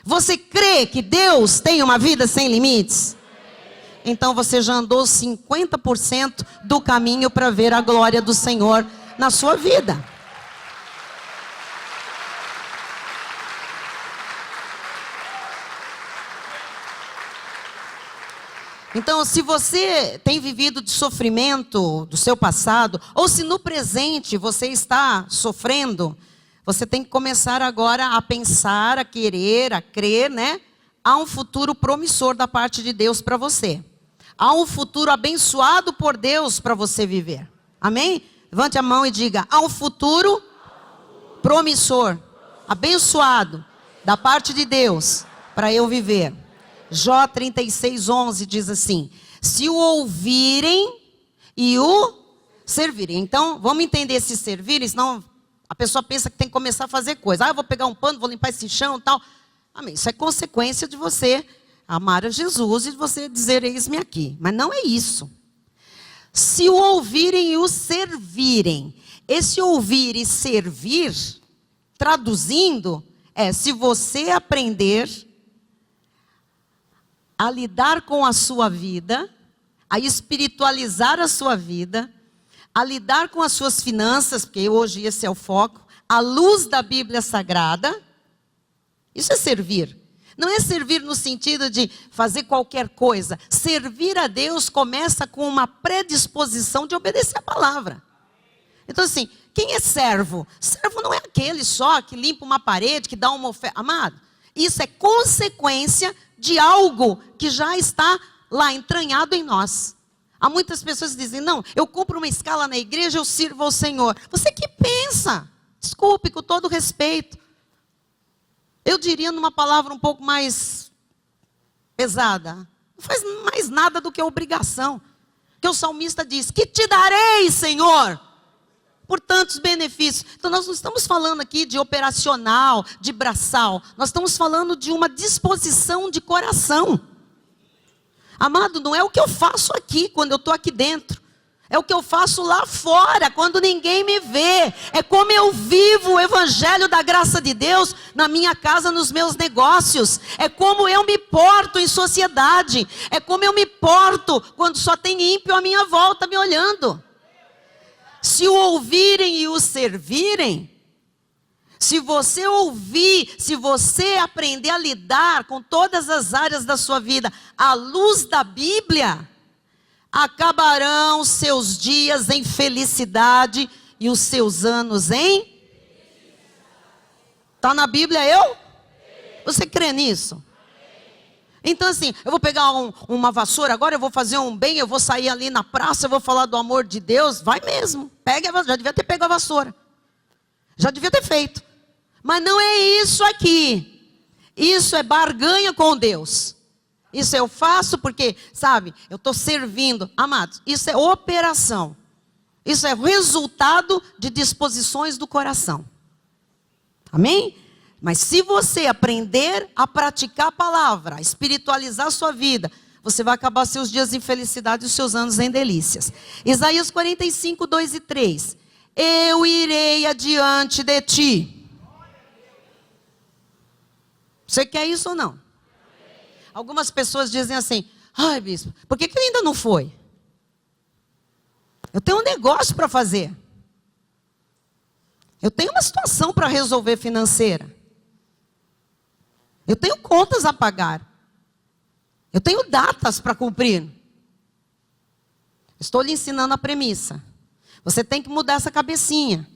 Você crê que Deus tem uma vida sem limites? Então você já andou 50% do caminho para ver a glória do Senhor na sua vida. Então, se você tem vivido de sofrimento do seu passado, ou se no presente você está sofrendo, você tem que começar agora a pensar, a querer, a crer, né? Há um futuro promissor da parte de Deus para você. Há um futuro abençoado por Deus para você viver. Amém? Levante a mão e diga, há um futuro promissor, abençoado da parte de Deus para eu viver. Jó 36:11 diz assim: se o ouvirem e o servirem. Então, vamos entender esse servirem, senão a pessoa pensa que tem que começar a fazer coisa. Eu vou pegar um pano, vou limpar esse chão e tal. Amém. Isso é consequência de você amar a Jesus e de você dizer, eis-me aqui. Mas não é isso. Se o ouvirem e o servirem. Esse ouvir e servir, traduzindo, é se você aprender a lidar com a sua vida, a espiritualizar a sua vida, a lidar com as suas finanças, porque hoje esse é o foco, à luz da Bíblia Sagrada. Isso é servir. Não é servir no sentido de fazer qualquer coisa. Servir a Deus começa com uma predisposição de obedecer a palavra. Então assim, quem é servo? Servo não é aquele só que limpa uma parede, que dá uma oferta. Amado, isso é consequência de algo que já está lá entranhado em nós. Há muitas pessoas que dizem, não, eu cumpro uma escala na igreja, eu sirvo ao Senhor. Você que pensa, desculpe, com todo respeito. Eu diria numa palavra um pouco mais pesada, não faz mais nada do que obrigação. Que o salmista diz, que te darei, Senhor, por tantos benefícios. Então nós não estamos falando aqui de operacional, de braçal. Nós estamos falando de uma disposição de coração. Amado, não é o que eu faço aqui, quando eu estou aqui dentro. É o que eu faço lá fora, quando ninguém me vê. É como eu vivo o evangelho da graça de Deus na minha casa, nos meus negócios. É como eu me porto em sociedade. É como eu me porto quando só tem ímpio à minha volta me olhando. Se o ouvirem e o servirem, se você ouvir, se você aprender a lidar com todas as áreas da sua vida à luz da Bíblia, acabarão seus dias em felicidade e os seus anos em... Está na Bíblia eu? Você crê nisso? Então assim, eu vou pegar uma vassoura agora, eu vou fazer um bem, eu vou sair ali na praça, eu vou falar do amor de Deus. Vai mesmo, pega a vassoura. Já devia ter pego a vassoura. Já devia ter feito. Mas não é isso aqui. Isso é barganha com Deus. Isso eu faço porque, sabe, eu estou servindo. Amados, isso é operação. Isso é resultado de disposições do coração. Amém? Mas se você aprender a praticar a palavra, a espiritualizar a sua vida, você vai acabar seus dias em felicidade e os seus anos em delícias. Isaías 45, 2 e 3. Eu irei adiante de ti. Você quer isso ou não? Algumas pessoas dizem assim, ai bispo, por que ainda não foi? Eu tenho um negócio para fazer. Eu tenho uma situação para resolver financeira. Eu tenho contas a pagar. Eu tenho datas para cumprir. Estou lhe ensinando a premissa. Você tem que mudar essa cabecinha.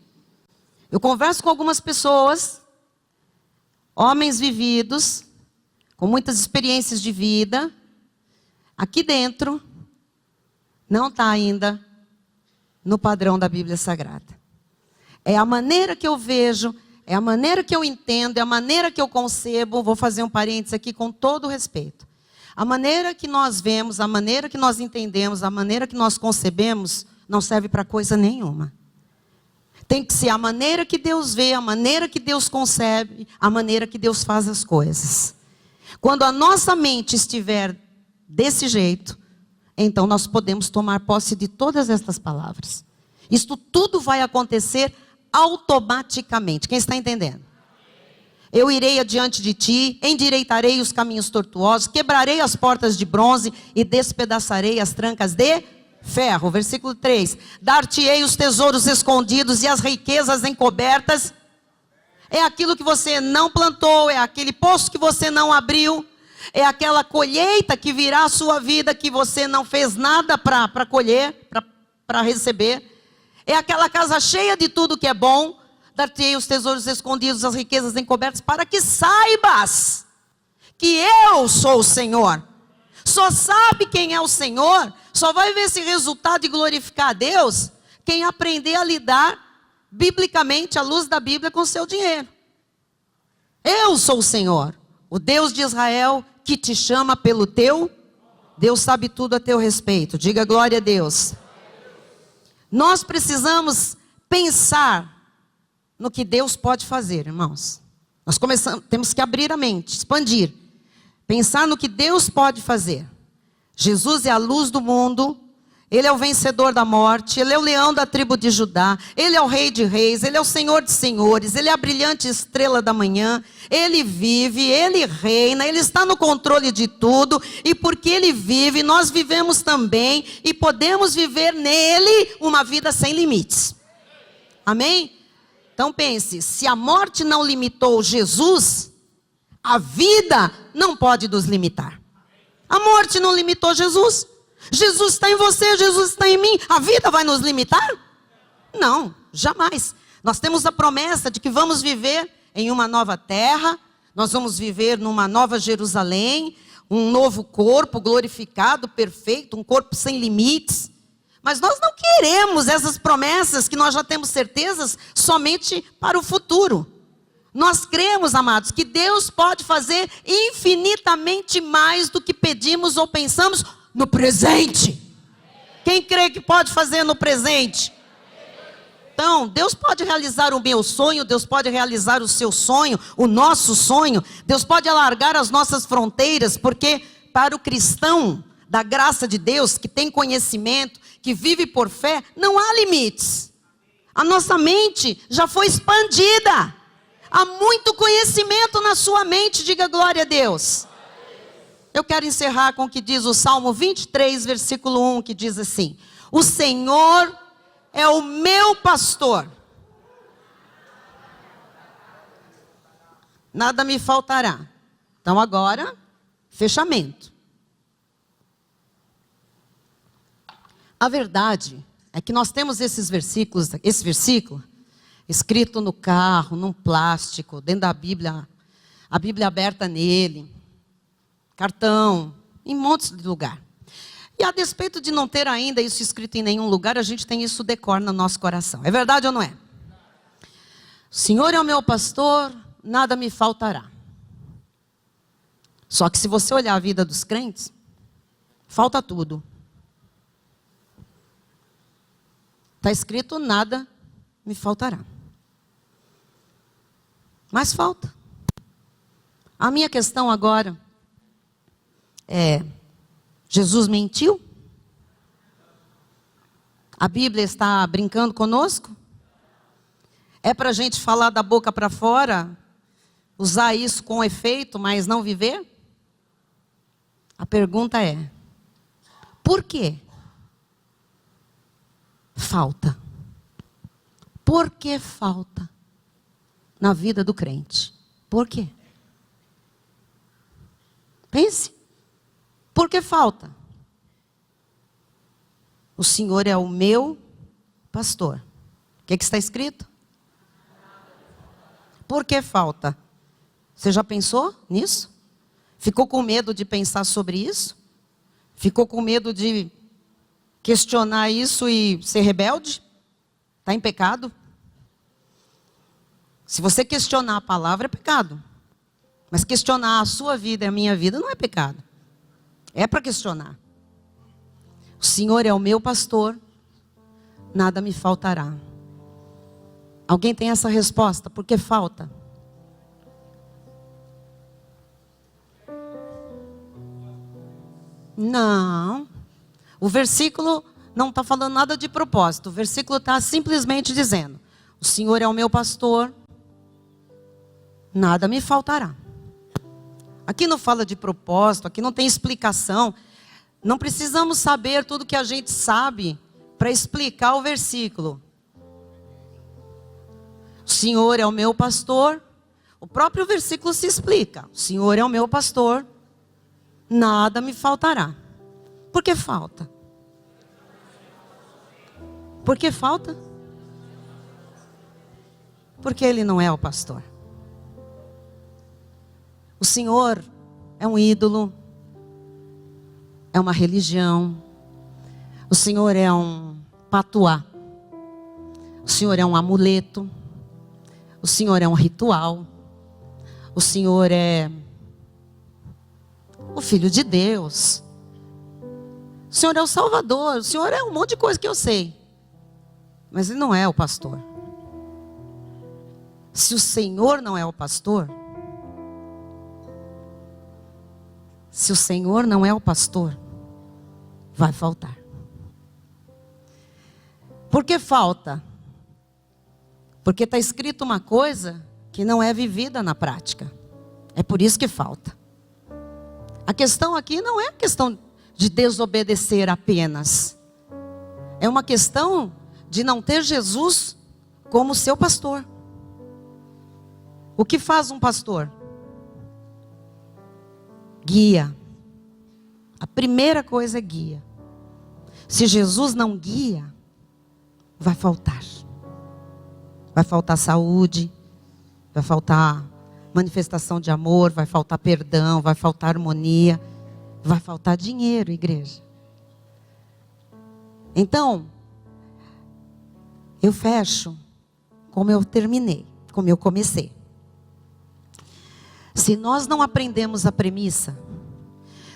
Eu converso com algumas pessoas, homens vividos, com muitas experiências de vida. Aqui dentro, não está ainda no padrão da Bíblia Sagrada. É a maneira que eu vejo, é a maneira que eu entendo, é a maneira que eu concebo. Vou fazer um parênteses aqui com todo o respeito. A maneira que nós vemos, a maneira que nós entendemos, a maneira que nós concebemos, não serve para coisa nenhuma. Tem que ser a maneira que Deus vê, a maneira que Deus concebe, a maneira que Deus faz as coisas. Quando a nossa mente estiver desse jeito, então nós podemos tomar posse de todas estas palavras. Isto tudo vai acontecer automaticamente. Quem está entendendo? Eu irei adiante de ti, endireitarei os caminhos tortuosos, quebrarei as portas de bronze e despedaçarei as trancas de ferro. Versículo 3. Dar-te-ei os tesouros escondidos e as riquezas encobertas. É aquilo que você não plantou, é aquele poço que você não abriu, é aquela colheita que virá à sua vida que você não fez nada para colher, para receber. É aquela casa cheia de tudo que é bom. Dar-te-ei os tesouros escondidos, as riquezas encobertas, para que saibas que eu sou o Senhor. Só sabe quem é o Senhor, só vai ver esse resultado de glorificar a Deus, quem aprender a lidar biblicamente, à luz da Bíblia, com o seu dinheiro. Eu sou o Senhor, o Deus de Israel, que te chama pelo teu. Deus sabe tudo a teu respeito. Diga glória a Deus. Nós precisamos pensar no que Deus pode fazer, irmãos. Nós temos que abrir a mente, expandir. Pensar no que Deus pode fazer. Jesus é a luz do mundo. Ele é o vencedor da morte. Ele é o leão da tribo de Judá. Ele é o rei de reis. Ele é o senhor de senhores. Ele é a brilhante estrela da manhã. Ele vive, ele reina. Ele está no controle de tudo. E porque ele vive, nós vivemos também. E podemos viver nele uma vida sem limites. Amém? Então pense, se a morte não limitou Jesus, a vida não pode nos limitar. A morte não limitou Jesus. Jesus está em você, Jesus está em mim. A vida vai nos limitar? Não, jamais. Nós temos a promessa de que vamos viver em uma nova terra. Nós vamos viver numa nova Jerusalém. Um novo corpo glorificado, perfeito. Um corpo sem limites. Mas nós não queremos essas promessas que nós já temos certezas somente para o futuro. Nós cremos, amados, que Deus pode fazer infinitamente mais do que pedimos ou pensamos no presente. Quem crê que pode fazer no presente? Então, Deus pode realizar o meu sonho, Deus pode realizar o seu sonho, o nosso sonho. Deus pode alargar as nossas fronteiras, porque para o cristão da graça de Deus, que tem conhecimento, que vive por fé, não há limites. A nossa mente já foi expandida. Há muito conhecimento na sua mente, diga glória a Deus. Eu quero encerrar com o que diz o Salmo 23, versículo 1, que diz assim: o Senhor é o meu pastor, nada me faltará. Então agora, fechamento. A verdade é que nós temos esses versículos, esse versículo escrito no carro, num plástico, dentro da Bíblia, a Bíblia aberta nele. cartão, em montes de lugar. E a despeito de não ter ainda isso escrito em nenhum lugar, a gente tem isso decor no nosso coração. É verdade ou não é? O Senhor é o meu pastor, nada me faltará. Só que se você olhar a vida dos crentes, falta tudo. Está escrito, nada me faltará. Mas falta. A minha questão agora é, Jesus mentiu? A Bíblia está brincando conosco? É para a gente falar da boca para fora, usar isso com efeito, mas não viver? A pergunta é, por quê? Falta. Por que falta na vida do crente? Por quê? Pense. Por que falta? O Senhor é o meu pastor. O que está escrito? Por que falta? Você já pensou nisso? Ficou com medo de pensar sobre isso? Ficou com medo de questionar isso e ser rebelde? Está em pecado? Se você questionar a palavra, é pecado. Mas questionar a sua vida e a minha vida não é pecado. É para questionar. O Senhor é o meu pastor, nada me faltará. Alguém tem essa resposta? Por que falta? Não. O versículo não está falando nada de propósito. O versículo está simplesmente dizendo: o Senhor é o meu pastor, nada me faltará. Aqui não fala de propósito, aqui não tem explicação. Não precisamos saber tudo que a gente sabe para explicar o versículo. O Senhor é o meu pastor. O próprio versículo se explica. O Senhor é o meu pastor, nada me faltará. Por que falta? Por que falta? Porque Ele não é o pastor. O Senhor é um ídolo, é uma religião. O Senhor é um patuá. O Senhor é um amuleto. O Senhor é um ritual. O Senhor é o Filho de Deus. O Senhor é o Salvador. O Senhor é um monte de coisa que eu sei. Mas Ele não é o pastor. Se o Senhor não é o pastor, se o Senhor não é o pastor, vai faltar. Por que falta? Porque está escrito uma coisa que não é vivida na prática. É por isso que falta. A questão aqui não é a questão de desobedecer apenas. É uma questão de não ter Jesus como seu pastor. O que faz um pastor? Guia. A primeira coisa é guia. Se Jesus não guia, vai faltar. Vai faltar saúde, vai faltar manifestação de amor, vai faltar perdão, vai faltar harmonia, vai faltar dinheiro, igreja. Então, eu fecho como eu terminei, como eu comecei. Se nós não aprendemos a premissa,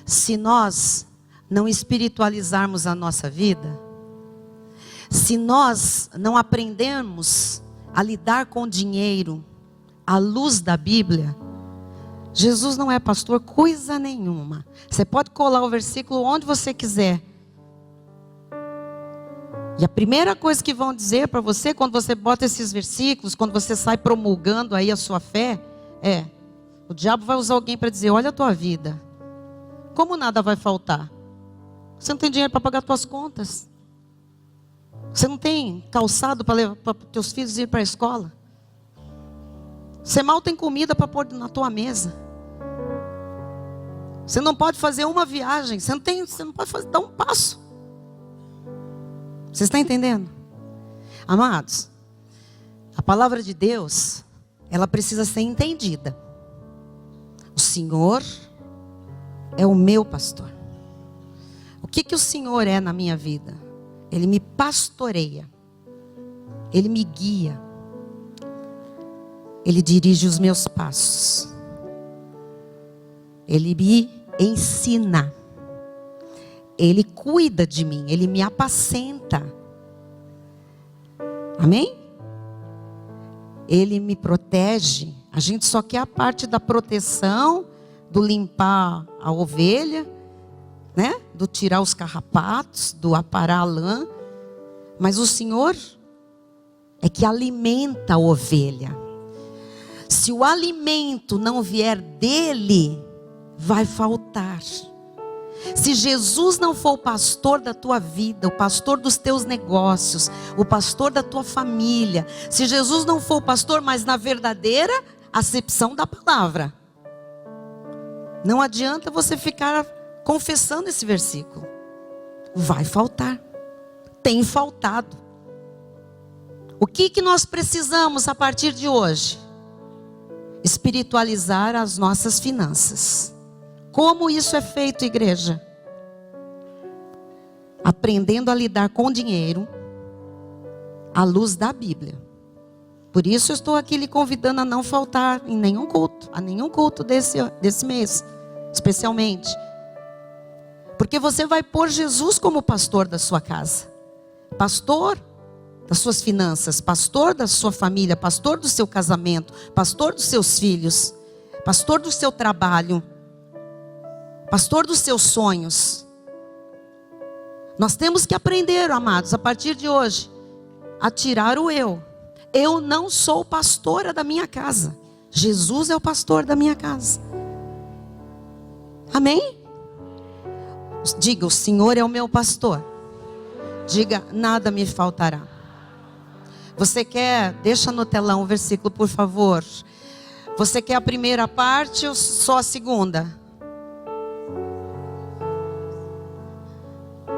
se nós não espiritualizarmos a nossa vida, se nós não aprendermos a lidar com dinheiro à luz da Bíblia, Jesus não é pastor coisa nenhuma. Você pode colar o versículo onde você quiser. E a primeira coisa que vão dizer para você, quando você bota esses versículos, quando você sai promulgando aí a sua fé, é: o diabo vai usar alguém para dizer: olha a tua vida. Como nada vai faltar? Você não tem dinheiro para pagar as tuas contas. Você não tem calçado para levar para teus filhos ir para a escola. Você mal tem comida para pôr na tua mesa. Você não pode fazer uma viagem. Você não pode dar um passo. Você está entendendo? Amados, a palavra de Deus, ela precisa ser entendida. O Senhor é o meu pastor. O que o Senhor é na minha vida? Ele me pastoreia. Ele me guia. Ele dirige os meus passos. Ele me ensina. Ele cuida de mim. Ele me apacenta. Amém? Ele me protege. A gente só quer a parte da proteção, do limpar a ovelha, né? Do tirar os carrapatos, do aparar a lã. Mas o Senhor é que alimenta a ovelha. Se o alimento não vier dele, vai faltar. Se Jesus não for o pastor da tua vida, o pastor dos teus negócios, o pastor da tua família, se Jesus não for o pastor, mas na verdadeira acepção da palavra, não adianta você ficar confessando esse versículo. Vai faltar. Tem faltado. O que nós precisamos a partir de hoje? Espiritualizar as nossas finanças. Como isso é feito, igreja? Aprendendo a lidar com dinheiro à luz da Bíblia. Por isso eu estou aqui lhe convidando a não faltar em nenhum culto, a nenhum culto desse mês, especialmente. Porque você vai pôr Jesus como pastor da sua casa, pastor das suas finanças, pastor da sua família, pastor do seu casamento, pastor dos seus filhos, pastor do seu trabalho, pastor dos seus sonhos. Nós temos que aprender, amados, a partir de hoje, a tirar o eu. Eu não sou pastora da minha casa. Jesus é o pastor da minha casa. Amém? Diga, o Senhor é o meu pastor. Diga, nada me faltará. Você quer, deixa no telão o versículo, por favor. Você quer a primeira parte ou só a segunda?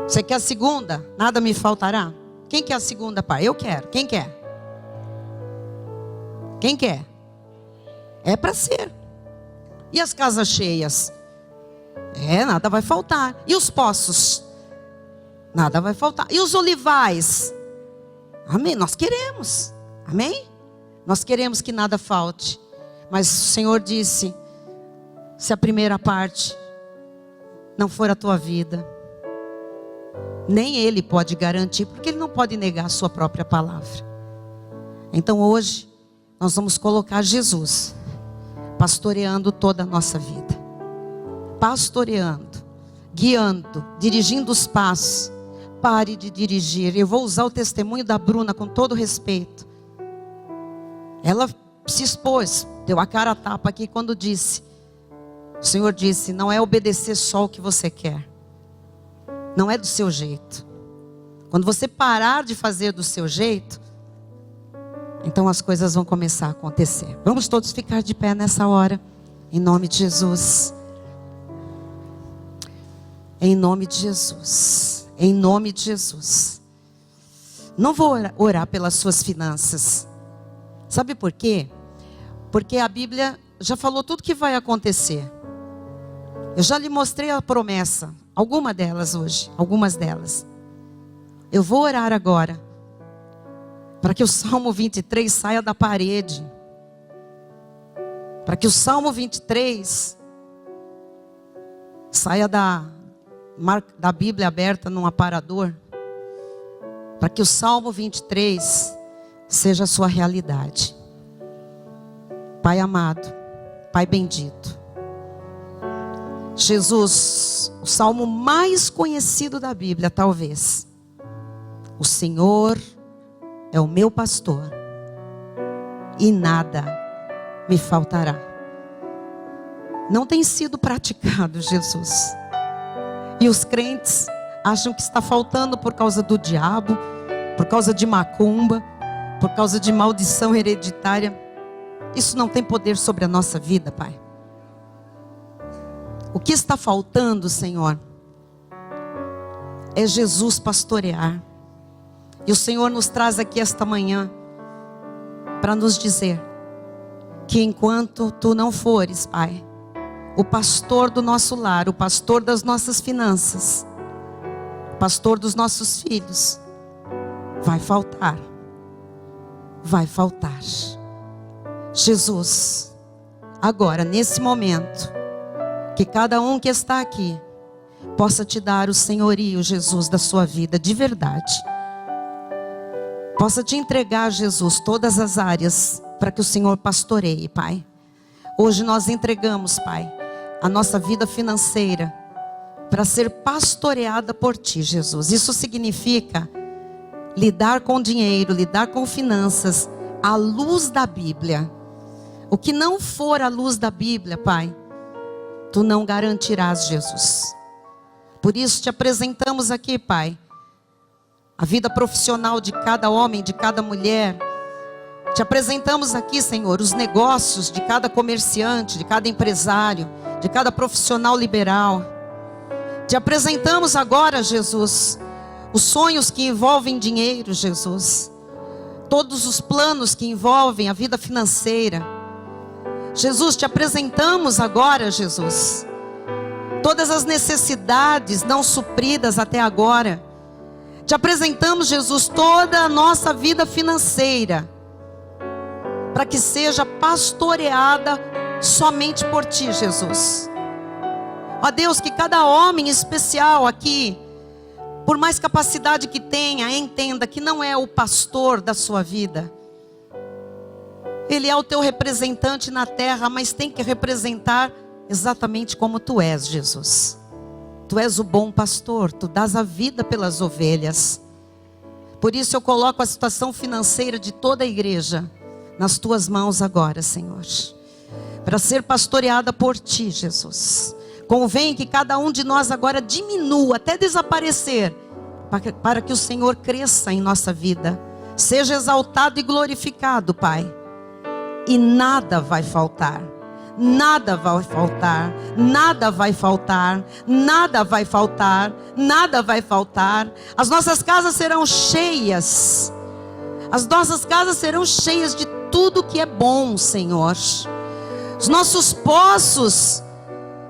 Você quer a segunda? Nada me faltará? Quem quer a segunda parte? Eu quero. Quem quer? Quem quer? É para ser. E as casas cheias? Nada vai faltar. E os poços? Nada vai faltar. E os olivais? Amém? Nós queremos. Amém? Nós queremos que nada falte. Mas o Senhor disse: se a primeira parte não for a tua vida, nem Ele pode garantir, porque Ele não pode negar a sua própria palavra. Então hoje nós vamos colocar Jesus pastoreando toda a nossa vida, pastoreando, guiando, dirigindo os passos. Pare de dirigir. Eu vou usar o testemunho da Bruna com todo respeito. Ela se expôs, deu a cara a tapa aqui quando disse, o Senhor disse, não é obedecer só o que você quer, não é do seu jeito. Quando você parar de fazer do seu jeito, então as coisas vão começar a acontecer. Vamos todos ficar de pé nessa hora, em nome de Jesus. Em nome de Jesus. Em nome de Jesus. Não vou orar pelas suas finanças. Sabe por quê? Porque a Bíblia já falou tudo que vai acontecer. Eu já lhe mostrei a promessa. Algumas delas. Eu vou orar agora, para que o Salmo 23 saia da parede. Para que o Salmo 23 saia da Bíblia aberta num aparador. Para que o Salmo 23 seja a sua realidade. Pai amado, Pai bendito, Jesus, o salmo mais conhecido da Bíblia, talvez. O Senhor é o meu pastor e nada me faltará. Não tem sido praticado, Jesus. E os crentes acham que está faltando por causa do diabo, por causa de macumba, por causa de maldição hereditária. Isso não tem poder sobre a nossa vida, Pai. O que está faltando, Senhor, é Jesus pastorear. E o Senhor nos traz aqui esta manhã para nos dizer que enquanto Tu não fores, Pai, o pastor do nosso lar, o pastor das nossas finanças, o pastor dos nossos filhos, vai faltar. Vai faltar. Jesus, agora, nesse momento, que cada um que está aqui possa te dar o senhorio, Jesus, da sua vida, de verdade. Possa te entregar, Jesus, todas as áreas para que o Senhor pastoreie, Pai. Hoje nós entregamos, Pai, a nossa vida financeira para ser pastoreada por Ti, Jesus. Isso significa lidar com dinheiro, lidar com finanças à luz da Bíblia. O que não for à luz da Bíblia, Pai, Tu não garantirás, Jesus. Por isso te apresentamos aqui, Pai, a vida profissional de cada homem, de cada mulher. Te apresentamos aqui, Senhor, os negócios de cada comerciante, de cada empresário, de cada profissional liberal. Te apresentamos agora, Jesus, os sonhos que envolvem dinheiro, Jesus. Todos os planos que envolvem a vida financeira. Jesus, te apresentamos agora, Jesus, todas as necessidades não supridas até agora. Te apresentamos, Jesus, toda a nossa vida financeira, para que seja pastoreada somente por Ti, Jesus. Ó Deus, que cada homem especial aqui, por mais capacidade que tenha, entenda que não é o pastor da sua vida. Ele é o teu representante na terra, mas tem que representar exatamente como Tu és, Jesus. Tu és o bom pastor, Tu dás a vida pelas ovelhas. Por isso eu coloco a situação financeira de toda a igreja nas Tuas mãos agora, Senhor. Para ser pastoreada por Ti, Jesus. Convém que cada um de nós agora diminua, até desaparecer, para que o Senhor cresça em nossa vida. Seja exaltado e glorificado, Pai. E nada vai faltar. Nada vai faltar, nada vai faltar, nada vai faltar, nada vai faltar. As nossas casas serão cheias. As nossas casas serão cheias de tudo que é bom, Senhor. Os nossos poços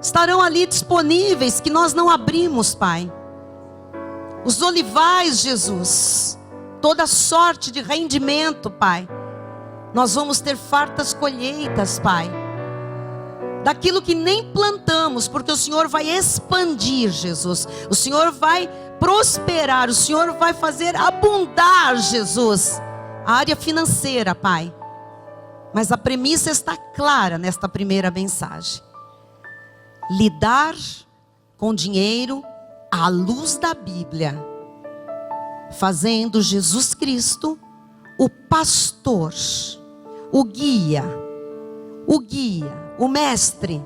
estarão ali disponíveis, que nós não abrimos, Pai. Os olivais, Jesus, toda sorte de rendimento, Pai. Nós vamos ter fartas colheitas, Pai. Daquilo que nem plantamos, porque o Senhor vai expandir, Jesus. O Senhor vai prosperar, o Senhor vai fazer abundar, Jesus, a área financeira, Pai. Mas a premissa está clara nesta primeira mensagem. Lidar com dinheiro à luz da Bíblia, fazendo Jesus Cristo o pastor, o guia, o mestre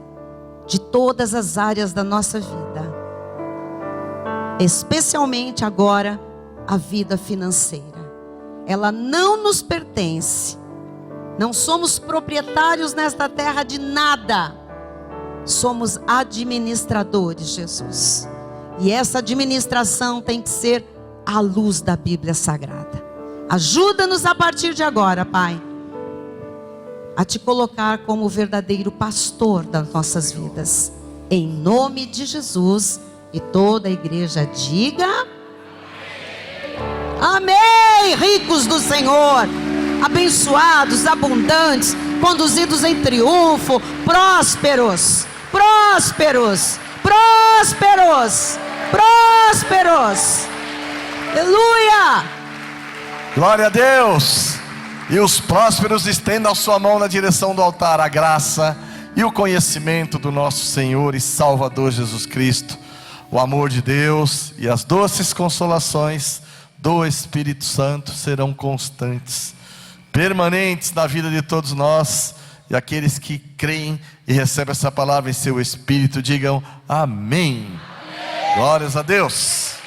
de todas as áreas da nossa vida, especialmente agora a vida financeira. Ela não nos pertence, não somos proprietários nesta terra de nada, somos administradores, Jesus, e essa administração tem que ser à luz da Bíblia Sagrada. Ajuda-nos a partir de agora, Pai, a Te colocar como o verdadeiro pastor das nossas vidas, em nome de Jesus. E toda a igreja diga amém. Ricos do Senhor, abençoados, abundantes, conduzidos em triunfo, prósperos, prósperos, prósperos, prósperos. Aleluia! Glória a Deus! E os prósperos estendam a sua mão na direção do altar, a graça e o conhecimento do nosso Senhor e Salvador Jesus Cristo, o amor de Deus e as doces consolações do Espírito Santo serão constantes, permanentes na vida de todos nós. E aqueles que creem e recebem essa palavra em seu espírito, digam amém. Glórias a Deus.